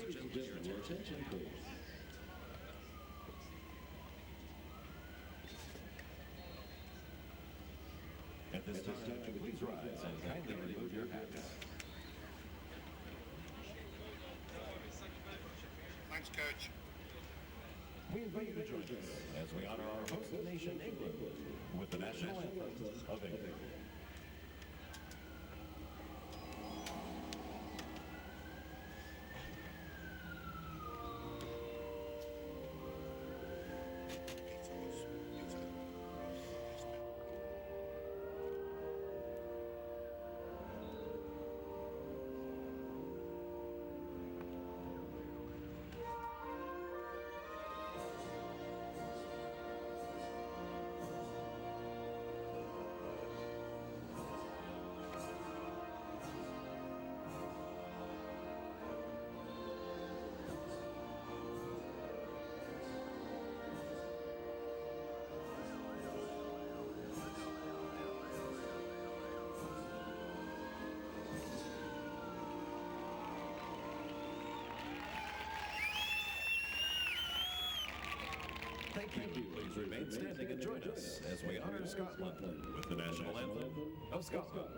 Ladies and gentlemen, your attention, please. At this time, please rise and kindly remove your hats. Thanks, Coach. We invite you to join us as we honor our host nation, England, with the national anthem of England. Thank you. Please remain standing and join us as we honor Scotland with the national anthem of Scotland.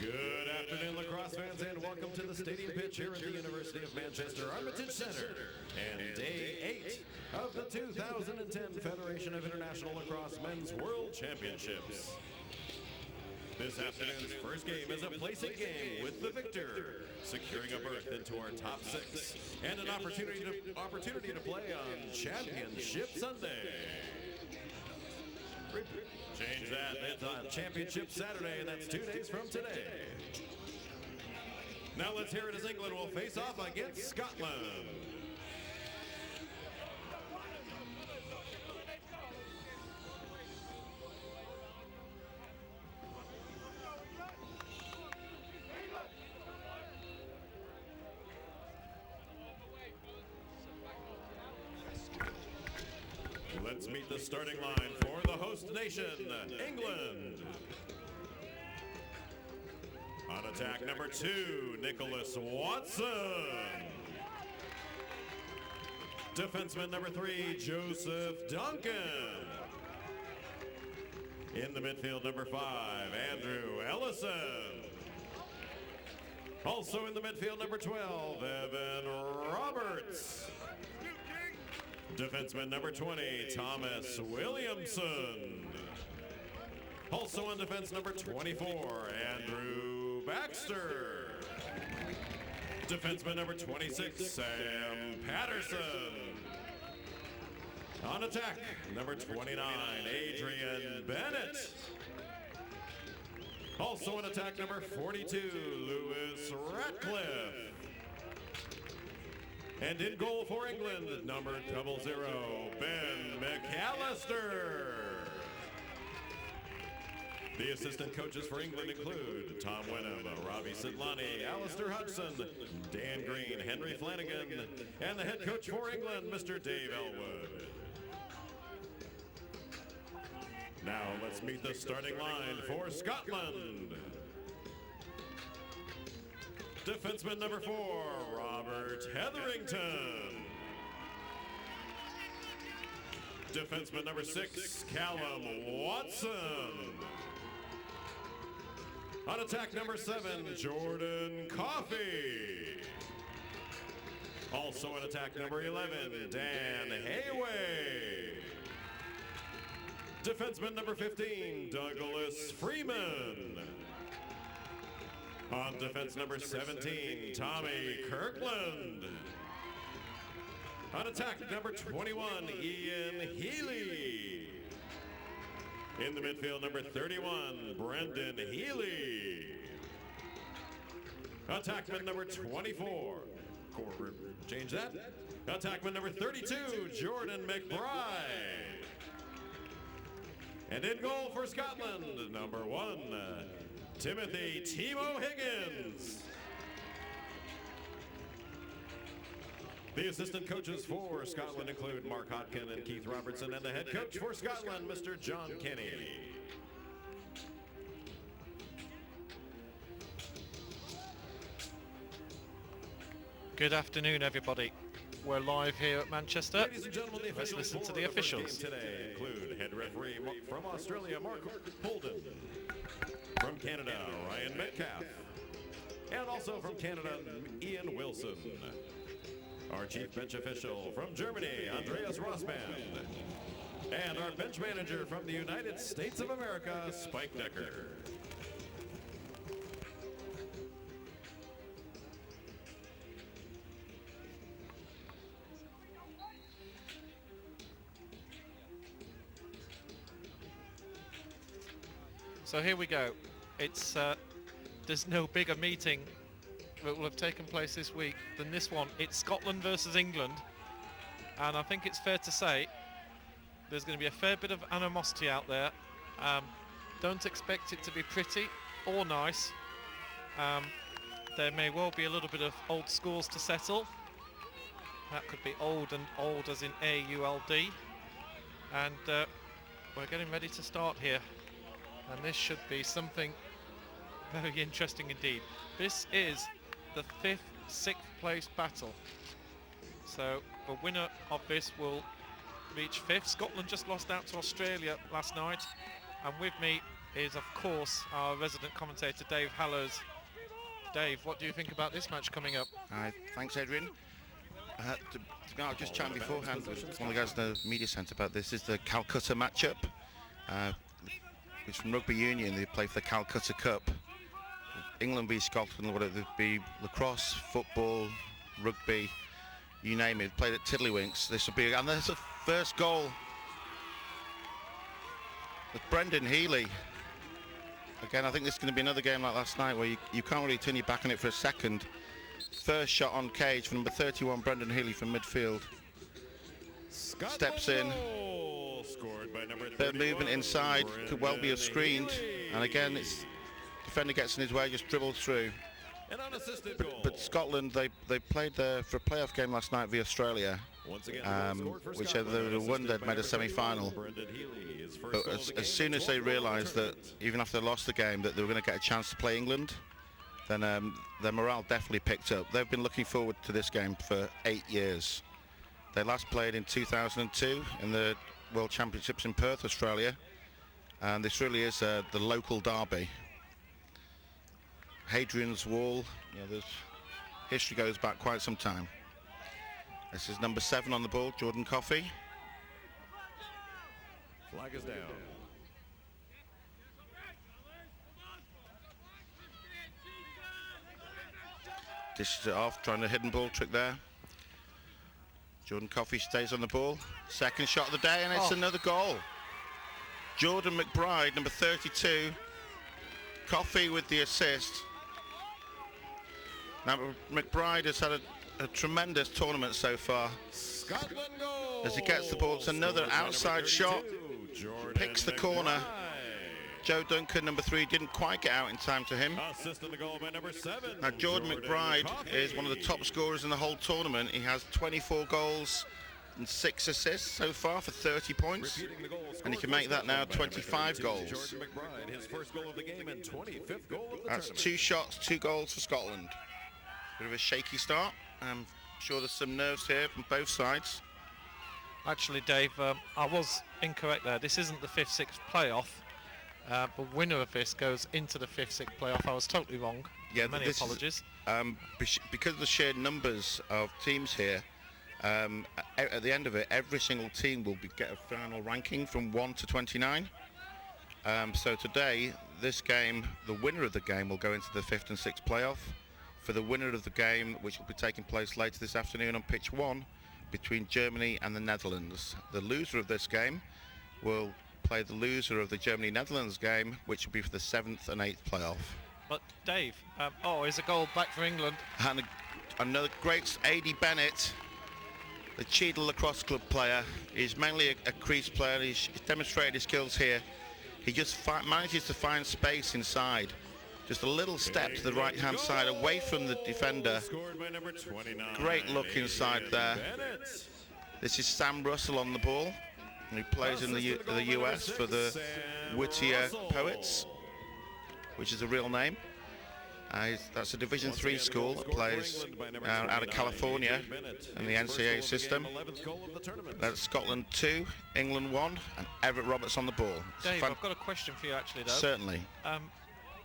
Good afternoon, lacrosse fans, and welcome to the stadium pitch here at the University of Manchester Armitage Center, and day 8 of the 2010 Federation of International Lacrosse Men's World Championships. This afternoon's first game is a placing game with the victor, securing a berth into our top 6 and an opportunity to play on Championship Sunday. Change that, it's on Championship Saturday, and that's 2 days from today. Now let's hear it as England will face off against Scotland. Let's meet the starting line for the host nation, England. On attack, number 2, Nicholas Watson. Defenseman number 3, Joseph Duncan. In the midfield, number 5, Andrew Ellison. Also in the midfield, number 12, Evan Roberts. Defenseman number 20, Thomas Williamson. Also on defense, number 24, Andrew Baxter. Defenseman number 26, Sam Patterson. On attack, number 29, Adrian Bennett. Also in attack number 42, Lewis Ratcliffe. And in goal for England, number 00, Ben McAllister. The assistant coaches for England include Tom Wenham, Ravi Sidlani, Alistair Hudson, Dan Green, Henry Flanagan, and the head coach for England, Mr. Dave Elwood. Now let's meet the starting line for Scotland. Defenseman number 4, Robert Hetherington. Defenseman number 6, Callum Watson. On attack number 7, Jordan Coffey. Also on attack number 11, Dan Hayway. Defenseman number 15, Douglas Freeman. On defense number 17, Tommy Kirkland. On attack number 21, Ian Healy. In the midfield, number 31, Brendan Healy. Attackman number 24, change that. Attackman number 32, Jordan McBride. And in goal for Scotland, number 1, Timothy Timo Higgins. The assistant coaches for Scotland include Mark Hodkin and Keith Robertson, and the head coach for Scotland, Mr. John Kenny. Good afternoon, everybody. We're live here at Manchester. Ladies and gentlemen, the Let's listen to the officials. Today include head referee from Australia, Mark Holden. From Canada, Ryan Metcalf. And also from Canada, Ian Wilson. Our chief bench official from Germany, Andreas Rossband. And our bench manager from the United States of America, Spike Decker. So here we go. It's there's no bigger meeting that will have taken place this week than this one. It's Scotland versus England, and I think it's fair to say there's going to be a fair bit of animosity out there. Don't expect it to be pretty or nice. There may well be a little bit of old scores to settle. That could be old, and old as in A-U-L-D. And we're getting ready to start here. And this should be something very interesting indeed. This is the 5th, 6th place battle. So the winner of this will reach 5th. Scotland just lost out to Australia last night. And with me is, of course, our resident commentator, Dave Hallows. Dave, what do you think about this match coming up? Thanks, Adrian. I was just chatting beforehand with one of the guys in the media centre about this. Is the Calcutta matchup. It's from Rugby Union. They play for the Calcutta Cup. England v Scotland, whether it be lacrosse, football, rugby, you name it. Played at Tiddlywinks. This will be, and there's a first goal with Brendan Healy. Again, I think this is going to be another game like last night where you can't really turn your back on it for a second. First shot on cage for number 31, Brendan Healy from midfield. Steps in. Bit of movement inside, could well be screened, and again, it's defender gets in his way, just dribbled through. But Scotland, they played for a playoff game last night via Australia, which they won, they'd made a semi-final. But as soon as they realised that, even after they lost the game, that they were going to get a chance to play England, then their morale definitely picked up. They've been looking forward to this game for 8 years. They last played in 2002 in the World Championships in Perth, Australia, and this really is the local derby. Hadrian's Wall, history goes back quite some time. This is number 7 on the ball, Jordan Coffey. Flag is down. Dishes it off, trying a hidden ball trick there. Jordan Coffey stays on the ball. Second shot of the day, and it's another goal. Jordan McBride, number 32, Coffey with the assist. Now, McBride has had a tremendous tournament so far. Scotland goal. As he gets the ball, it's another outside shot. Picks the corner. Joe Duncan, number 3, didn't quite get out in time to him. Assist in the goal by number 7. Now, Jordan McBride is one of the top scorers in the whole tournament. He has 24 goals and 6 assists so far for 30 points. And he can make that now 25 goals. Jordan McBride, his first goal of the game and 25th goal of the That's tournament. 2 shots, 2 goals for Scotland. Bit of a shaky start. I'm sure there's some nerves here from both sides. Actually, Dave, I was incorrect there. This isn't the 5th-6th playoff. The winner of this goes into the 5th-6th playoff. I was totally wrong. Yeah, Many apologies. Because of the sheer numbers of teams here, at the end of it, every single team will get a final ranking from 1 to 29. So today, this game, the winner of the game will go into the 5th and 6th playoff. For the winner of the game, which will be taking place later this afternoon on pitch 1 between Germany and the Netherlands. The loser of this game will play the loser of the Germany-Netherlands game, which will be for the 7th and 8th playoff. But Dave, is a goal back for England. And another great A.D. Bennett, the Cheadle Lacrosse Club player. He's mainly a crease player. He's demonstrated his skills here. He just manages to find space inside. Just a little step to the right-hand side, away from the defender. Great look inside there. This is Sam Russell on the ball. And he plays in the US for the Whittier Poets, which is a real name. That's a Division 3 school that plays out of California in the NCAA system. That's Scotland 2, England 1, and Everett Roberts on the ball. Dave, I've got a question for you actually though. Certainly.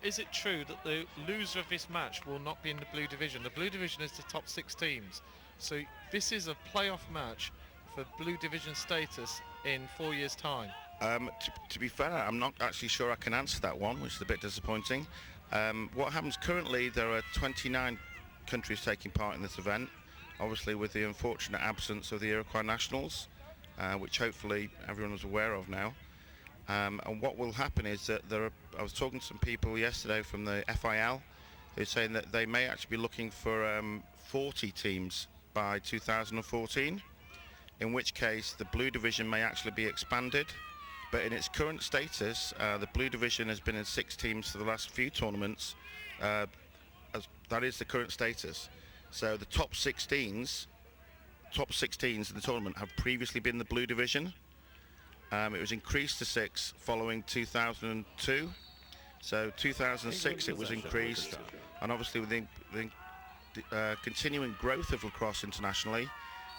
Is it true that the loser of this match will not be in the blue division? The blue division is the top 6 teams. So this is a playoff match for blue division status in 4 years' time. To be fair, I'm not actually sure I can answer that one, which is a bit disappointing. What happens currently, there are 29 countries taking part in this event, obviously with the unfortunate absence of the Iroquois Nationals, which hopefully everyone is aware of now. And what will happen is that I was talking to some people yesterday from the FIL who're saying that they may actually be looking for 40 teams by 2014, in which case the blue division may actually be expanded. But in its current status, the blue division has been in 6 teams for the last few tournaments. That is the current status. So the top 16s in the tournament have previously been the blue division. It was increased to 6 following 2002. So 2006 it was increased, and obviously with the continuing growth of lacrosse internationally,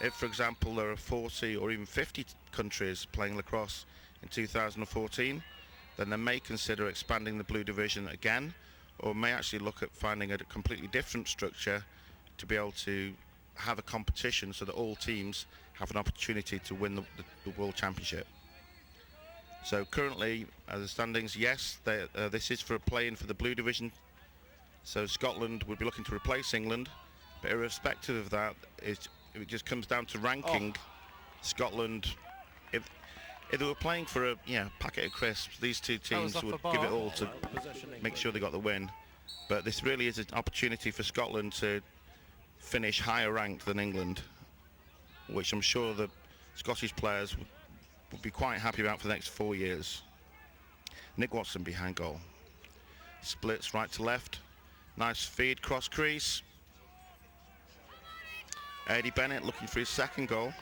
if for example there are 40 or even 50 countries playing lacrosse in 2014, then they may consider expanding the blue division again, or may actually look at finding a completely different structure to be able to have a competition so that all teams have an opportunity to win the World Championship. So currently, the standings, yes, this is for a play-in for the blue division. So Scotland would be looking to replace England, but irrespective of that, if it just comes down to ranking, Scotland, if they were playing for a packet of crisps, these two teams would give it all to make sure they got the win. But this really is an opportunity for Scotland to finish higher ranked than England, which I'm sure the Scottish players would be quite happy about for the next 4 years. Nick Watson behind goal. Splits right to left. Nice feed, cross crease. Eddie Bennett looking for his second goal.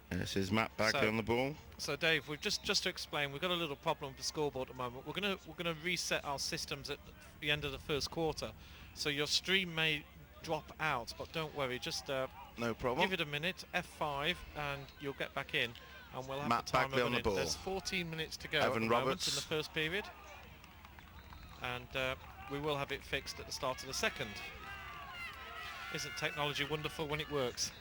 This is Matt Bagley on the ball. So Dave, we've just to explain, we've got a little problem with the scoreboard at the moment. We're gonna reset our systems at the end of the first quarter, so your stream may drop out, but don't worry, just no problem. Give it a minute, F5, and you'll get back in, and we'll have Matt the timer Bagley on the ball. There's 14 minutes to go Evan at the Roberts moment in the first period, and we will have it fixed at the start of the second. Isn't technology wonderful when it works?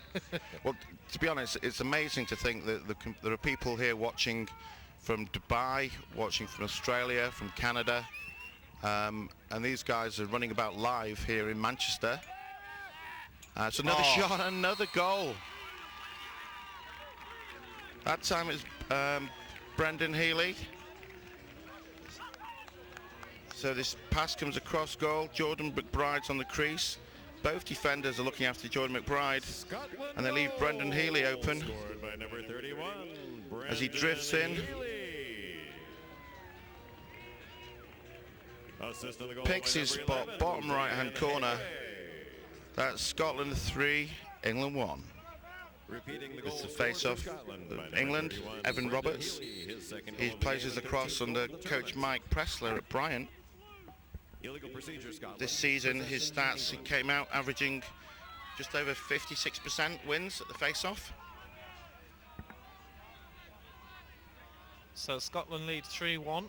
Well, to be honest, it's amazing to think that there are people here watching from Dubai, watching from Australia, from Canada, and these guys are running about live here in Manchester. It's another shot, another goal. That time it's Brendan Healy. So this pass comes across goal. Jordan McBride's on the crease. Both defenders are looking after Jordan McBride, and they leave Brendan Healy open By number 31, as he drifts in. Picks his spot, bottom right-hand corner. That's Scotland 3, England 1. It's the face-off of England, Evan Roberts. He plays his lacrosse under coach Mike Pressler at Bryant. This season, his stats, he came out averaging just over 56% wins at the face-off. So Scotland lead 3-1.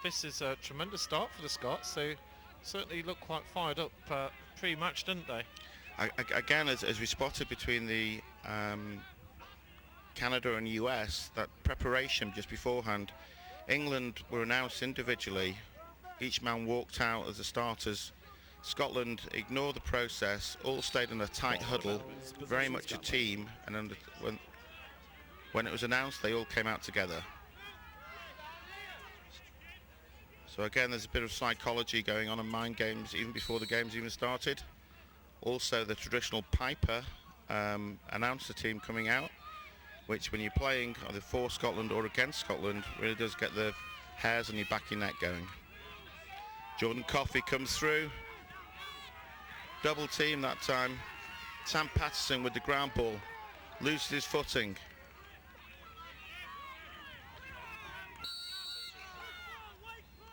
This is a tremendous start for the Scots. They certainly look quite fired up pre-match, didn't they? Again, as we spotted between the Canada and US, that preparation just beforehand, England were announced individually. Each man walked out as the starters. Scotland ignored the process, all stayed in a tight huddle, very much a team, and when it was announced, they all came out together. So again, there's a bit of psychology going on in mind games even before the games even started. Also, the traditional piper announced the team coming out, which when you're playing either for Scotland or against Scotland, really does get the hairs on your back of your neck going. Jordan Coffey comes through. Double team that time. Sam Patterson with the ground ball. Loses his footing.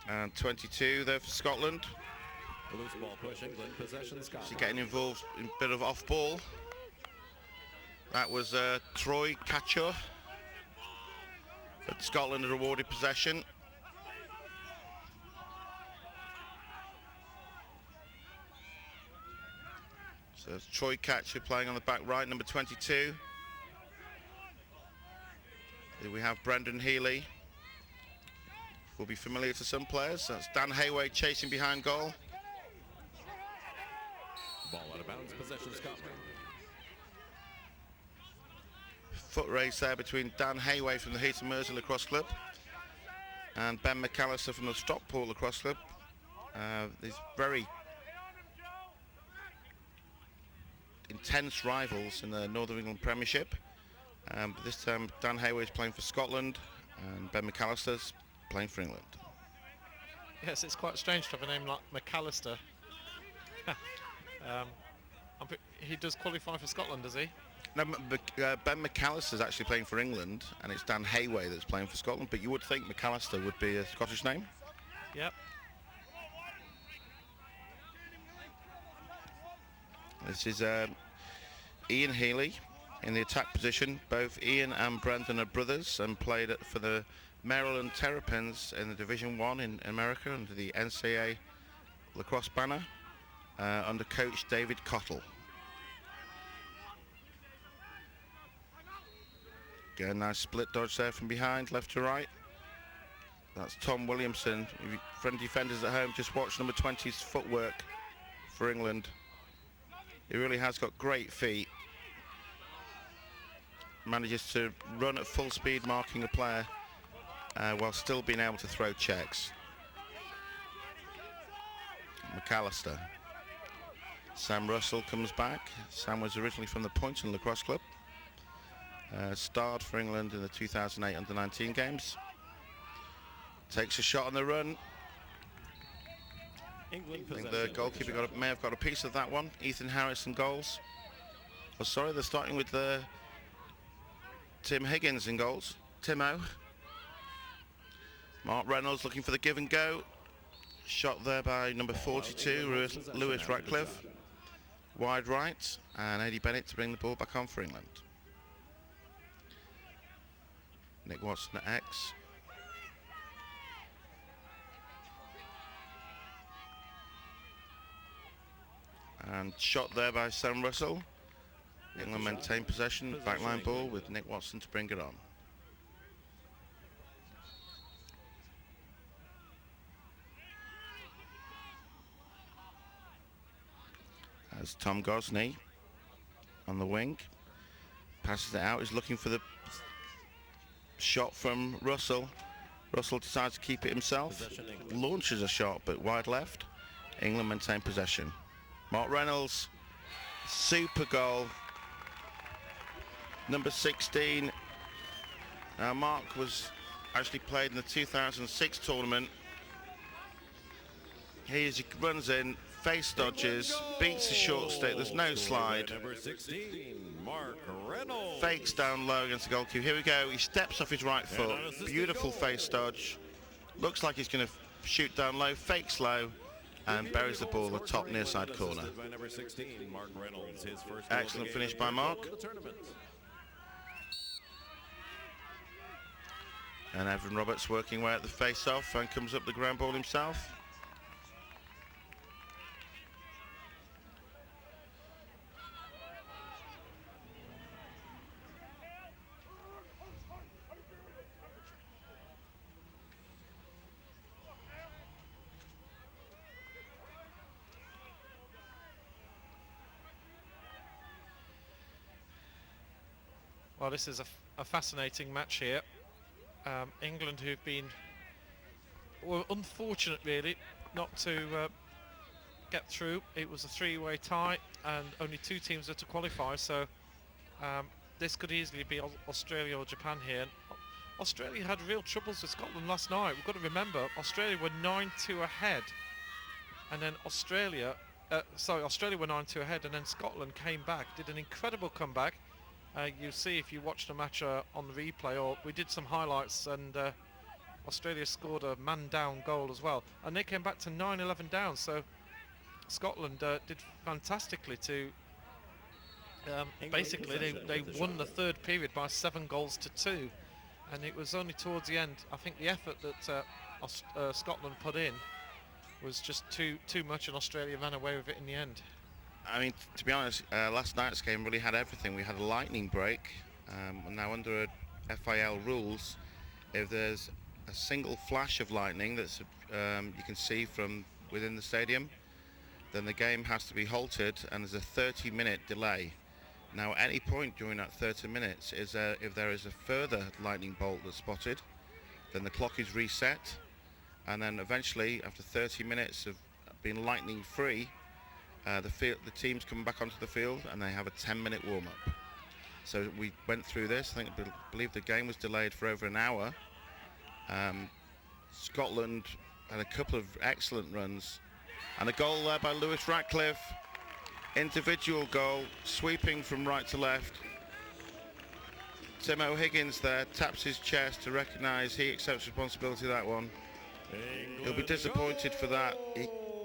And 22 there for Scotland. Loose ball push, England, possession, Scotland. She's getting involved in a bit of off ball. That was Troy Catcher. But Scotland are awarded possession. So it's Troy Catcher playing on the back right, number 22. Here we have Brendan Healy. Will be familiar to some players. That's Dan Hayway chasing behind goal. Ball out of bounds, possession, Scotland. Foot race there between Dan Hayway from the Heaton Mersey Lacrosse Club and Ben McAllister from the Stockport Lacrosse Club. These very intense rivals in the Northern England Premiership. But this time Dan Hayway is playing for Scotland and Ben McAllister's playing for England. Yes, it's quite strange to have a name like McAllister. He does qualify for Scotland, does he? No, Ben McAllister is actually playing for England, and it's Dan Hayway that's playing for Scotland. But you would think McAllister would be a Scottish name. Yep. This is Ian Healy in the attack position. Both Ian and Brendan are brothers and played for the Maryland Terrapins in the Division 1 in America under the NCAA lacrosse banner under coach David Cottle. Again, nice split dodge there from behind, left to right. That's Tom Williamson. Friend defenders at home, just watch number 20's footwork for England. He really has got great feet. Manages to run at full speed, marking a player while still being able to throw checks. McAllister. Sam Russell comes back. Sam was originally from the Poynton Lacrosse Club. Starred for England in the 2008 under-19 games. Takes a shot on the run. England I think the goalkeeper may have got a piece of that one. Ethan Harrison goals. Oh, sorry, they're starting with Tim Higgins in goals. Timo. Mark Reynolds looking for the give and go. Shot there by number 42, Lewis Ratcliffe. Wide right, and Eddie Bennett to bring the ball back on for England. Nick Watson at X. And shot there by Sam Russell. England maintain possession, backline ball with Nick Watson to bring it on. As Tom Gosney on the wing. Passes it out. He's looking for the shot from Russell. Russell decides to keep it himself. Launches a shot, but wide left. England maintain possession. Mark Reynolds, super goal. Number 16. Now Mark was actually played in the 2006 tournament. He runs in, face dodges, beats the short stick, there's no slide. Number 16, Mark Reynolds. Fakes down low against the goalkeeper. Here we go, he steps off his right foot. Beautiful face dodge. Looks like he's going to shoot down low, fakes low, and buries the ball in the top near side corner. Excellent finish by Mark. And Evan Roberts working away at the face-off and comes up the ground ball himself. Well, this is a fascinating match here. England, who've been unfortunate really not to get through. It was a three-way tie and only two teams are to qualify, so this could easily be Australia or Japan here. Australia had real troubles with Scotland last night. We've got to remember Australia were 9-2 ahead, and then Australia were 9-2 ahead, and then Scotland came back, did an incredible comeback. You'll see if you watch the match on the replay, or we did some highlights, and Australia scored a man-down goal as well, and they came back to 9-11 down. So Scotland did fantastically to basically they won the third period by 7-2, and it was only towards the end. I think the effort that Scotland put in was just too much, and Australia ran away with it in the end. I mean, to be honest, last night's game really had everything. We had a lightning break, and now under FIL rules, if there's a single flash of lightning that's you can see from within the stadium, then the game has to be halted, and there's a 30-minute delay. Now, at any point during that 30 minutes, if there is a further lightning bolt that's spotted, then the clock is reset, and then eventually, after 30 minutes of being lightning free, the teams come back onto the field and they have a 10-minute warm-up. So we went through this. I believe the game was delayed for over an hour. Scotland had a couple of excellent runs, and a goal there by Lewis Ratcliffe. Individual goal, sweeping from right to left. Tim O'Higgins there taps his chest to recognise he accepts responsibility of that one. He'll be disappointed for that.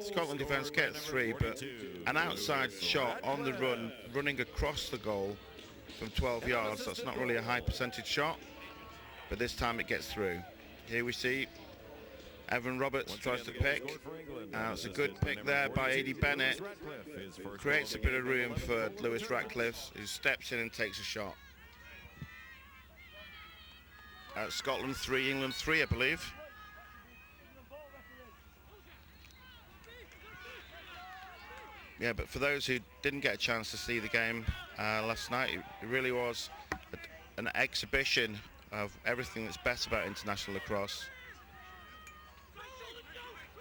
Scotland defence gets 3, but an outside shot on the run, running across the goal from 12 yards, that's not really a high percentage shot, but this time it gets through. Here we see Evan Roberts tries to pick. It's a good pick there by Eddie Bennett. Creates a bit of room for Lewis Ratcliffe, who steps in and takes a shot. Scotland 3, England 3, I believe. Yeah, but for those who didn't get a chance to see the game last night, it really was an exhibition of everything that's best about international lacrosse.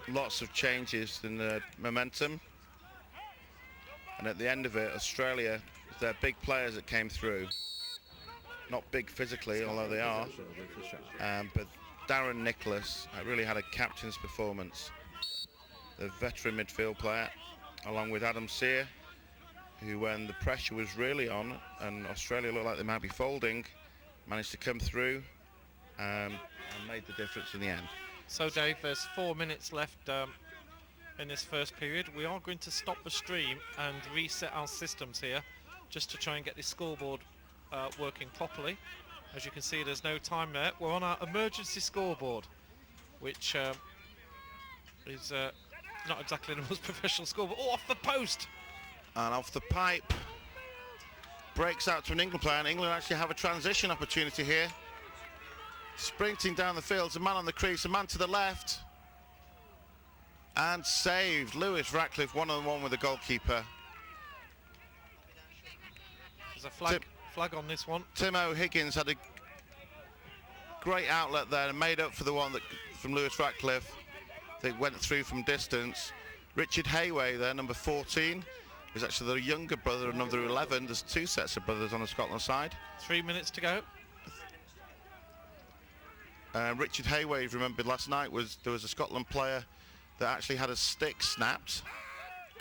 Lots of changes in the momentum, and at the end of it, Australia, their big players that came through, not big physically, although they are, but Darren Nicholas really had a captain's performance. The veteran midfield player, along with Adam Sear, who, when the pressure was really on and Australia looked like they might be folding, managed to come through and made the difference in the end. So Dave, there's 4 minutes left in this first period. We are going to stop the stream and reset our systems here just to try and get this scoreboard working properly. As you can see, there's no time there. We're on our emergency scoreboard, which is not exactly the most professional scoreboard. Oh, off the post! And off the pipe. Breaks out to an England player, and England actually have a transition opportunity here. Sprinting down the field, a man on the crease, a man to the left. And saved. Lewis Ratcliffe one-on-one with the goalkeeper. There's a flag on this one. Tim O'Higgins had a great outlet there and made up for the one that from Lewis Ratcliffe that went through from distance. Richard Hayway there, number 14, is actually the younger brother of number 11. There's two sets of brothers on the Scotland side. 3 minutes to go. Richard Hayway, if you remembered last night, there was a Scotland player that actually had a stick snapped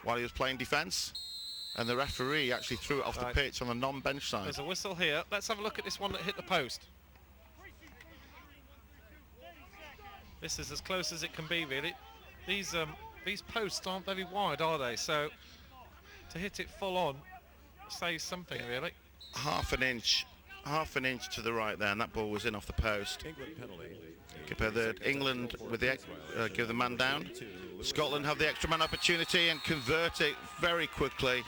while he was playing defence, and the referee actually threw it off the pitch on the non-bench side. There's a whistle here. Let's have a look at this one that hit the post. This is as close as it can be, really. These posts aren't very wide, are they? So to hit it full on says something, really. Half an inch to the right there, and that ball was in off the post. England with the give the man down. Scotland have the extra man opportunity and convert it very quickly.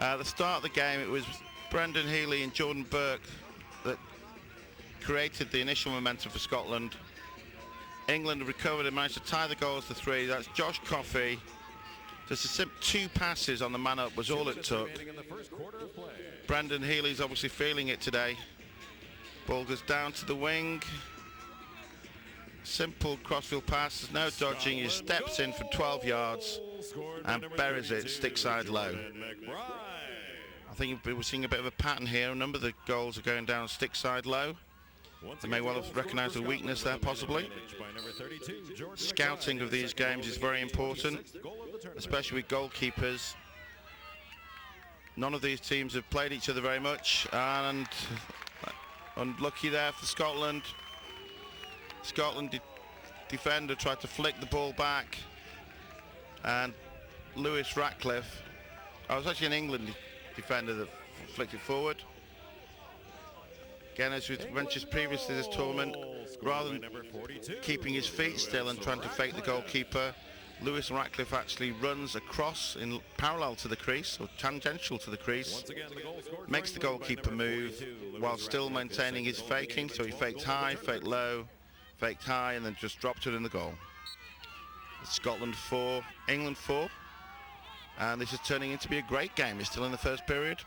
At the start of the game, it was Brendan Healy and Jordan Burke that created the initial momentum for Scotland. England recovered and managed to tie the goals to 3. That's Josh Coffey. Just a 2 passes on the man up was all it took. Brendan Healy's obviously feeling it today. Ball goes down to the wing. Simple crossfield pass, there's no dodging. He steps in for 12 yards and buries it stick side low. I think we're seeing a bit of a pattern here. A number of the goals are going down stick side low. They may well have recognised a weakness there, possibly. Scouting of these games is very important, especially with goalkeepers. None of these teams have played each other very much, and unlucky there for Scotland. Scotland defender tried to flick the ball back, and Lewis Ratcliffe, I was actually an England defender that flicked it forward. Again, as we mentioned previously this tournament, rather than keeping his feet still and trying to fake the goalkeeper, Lewis Ratcliffe actually runs across in parallel to the crease, or tangential to the crease, makes the goalkeeper move while still maintaining his faking. So he faked high, faked low, faked high, and then just dropped it in the goal. Scotland 4, England 4, and this is turning into be a great game. It's still in the first period,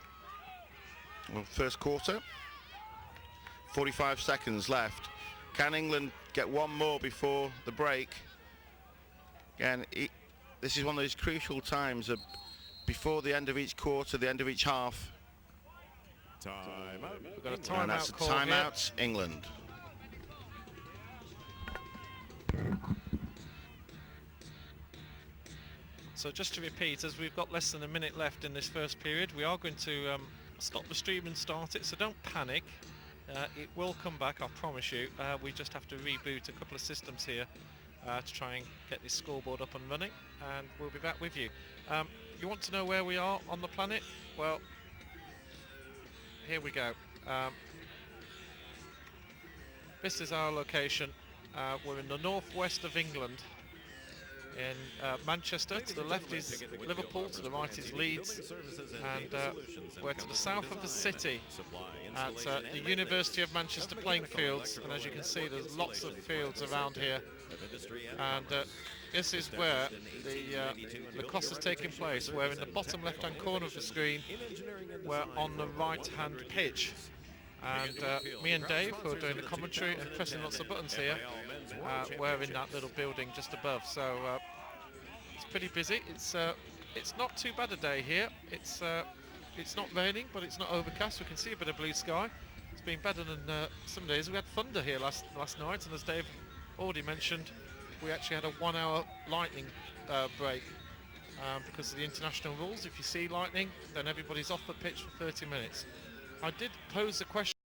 well, first quarter. 45 seconds left. Can England get one more before the break? Again, this is one of those crucial times before the end of each quarter, the end of each half. We've got a timeout. And that's a timeout, England. So just to repeat, as we've got less than a minute left in this first period, we are going to stop the stream and start it, so don't panic. It will come back, I promise you. We just have to reboot a couple of systems here to try and get this scoreboard up and running, and we'll be back with you. You want to know where we are on the planet? Well, here we go. This is our location. We're in the northwest of England, in Manchester. To the left is Liverpool, to the right is Leeds, and we're to the south of the city at the University of Manchester playing fields. And as you can see, there's lots of fields around here, and this is where the Lacrosse is taking place. We're in the bottom left-hand corner of the screen. We're on the right-hand pitch, and me and Dave, who are doing the commentary and pressing lots of buttons here, we're in that little building just above. So it's pretty busy. It's not too bad a day here. It's not raining, but it's not overcast. We can see a bit of blue sky. It's been better than some days. We had thunder here last night, and as Dave already mentioned, we actually had a 1-hour lightning break because of the international rules. If you see lightning, then everybody's off the pitch for 30 minutes. I did pose the question